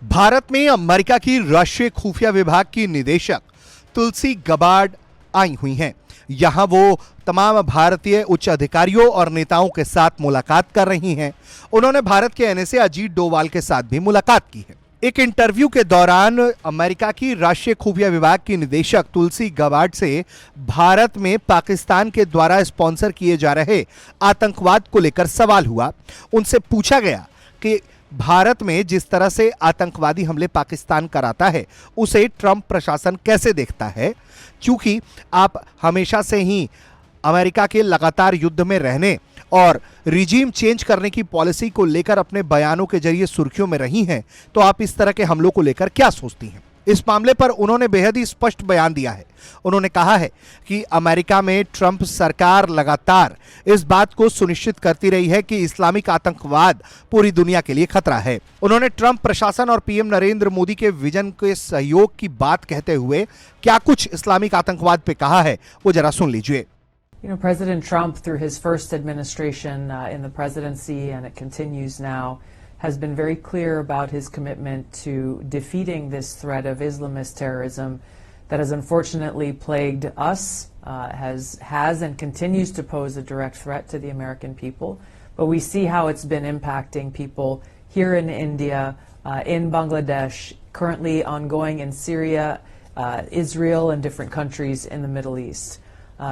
भारत में अमेरिका की राष्ट्रीय खुफिया विभाग की निदेशक तुलसी गबार्ड आई हुई हैं। यहां वो तमाम भारतीय उच्च अधिकारियों और नेताओं के साथ मुलाकात कर रही हैं। उन्होंने भारत के एनएसए अजीत डोवाल के साथ भी मुलाकात की है। एक इंटरव्यू के दौरान अमेरिका की राष्ट्रीय खुफिया विभाग की निदेशक तुलसी गबार्ड से भारत में पाकिस्तान के द्वारा स्पॉन्सर किए जा रहे आतंकवाद को लेकर सवाल हुआ। उनसे पूछा गया कि भारत में जिस तरह से आतंकवादी हमले पाकिस्तान कराता है उसे ट्रंप प्रशासन कैसे देखता है, क्योंकि आप हमेशा से ही अमेरिका के लगातार युद्ध में रहने और रिजीम चेंज करने की पॉलिसी को लेकर अपने बयानों के जरिए सुर्खियों में रही हैं, तो आप इस तरह के हमलों को लेकर क्या सोचती हैं। इस मामले पर उन्होंने बेहद ही स्पष्ट बयान दिया है। उन्होंने कहा है कि अमेरिका में ट्रंप सरकार लगातार इस बात को सुनिश्चित करती रही है कि इस्लामिक आतंकवाद पूरी दुनिया के लिए खतरा है। उन्होंने ट्रंप प्रशासन और पीएम नरेंद्र मोदी के विजन के सहयोग की बात कहते हुए क्या कुछ इस्लामिक आतंकवाद पे कहा है, वो जरा सुन लीजिए। You know, President Trump, through his first administration in the presidency, and it continues now, has been very clear about his commitment to defeating this threat of Islamist terrorism that has unfortunately plagued us, has and continues to pose a direct threat to the American people. But we see how it's been impacting people here in India, in Bangladesh, currently ongoing in Syria, Israel, and different countries in the Middle East.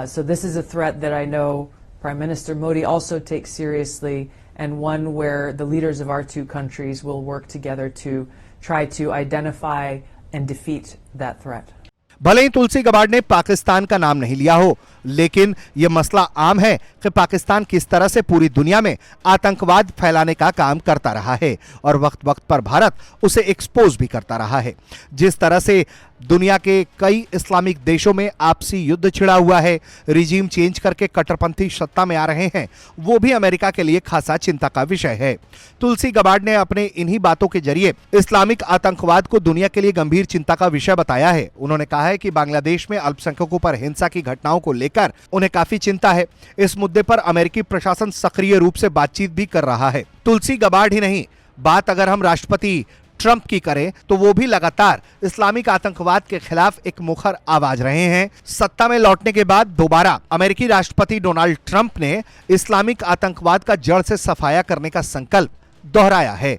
So this is a threat that I know Prime Minister Modi also takes seriously, and one where the leaders of our two countries will work together to try to identify and defeat that threat. भले ही तुलसी Gabbard ने पाकिस्तान का नाम नहीं लिया हो, लेकिन यह मसला आम है कि पाकिस्तान किस तरह से पूरी दुनिया में आतंकवाद फैलाने का काम करता रहा है और वक्त वक्त पर भारत उसे एक्सपोज भी करता रहा है। जिस तरह से दुनिया के कई इस्लामिक देशों में आपसी युद्ध छिड़ा हुआ है, रिजीम चेंज करके कट्टरपंथी सत्ता में आ रहे हैं, वो भी अमेरिका के लिए खासा चिंता का विषय है। तुलसी गबार्ड ने अपने इन्हीं बातों के जरिए इस्लामिक आतंकवाद को दुनिया के लिए गंभीर चिंता का विषय बताया है। उन्होंने कहा है कि बांग्लादेश में अल्पसंख्यकों पर हिंसा की घटनाओं को लेकर उन्हें काफी चिंता है। इस मुद्दे पर अमेरिकी प्रशासन सक्रिय रूप से बातचीत भी कर रहा है। तुलसी गबार्ड ही नहीं, बात अगर हम राष्ट्रपति ट्रंप की करें तो वो भी लगातार इस्लामिक आतंकवाद के खिलाफ एक मुखर आवाज रहे हैं। सत्ता में लौटने के बाद दोबारा अमेरिकी राष्ट्रपति डोनाल्ड ट्रंप ने इस्लामिक आतंकवाद का जड़ से सफाया करने का संकल्प दोहराया है।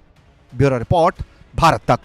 ब्यूरो रिपोर्ट, भारत तक।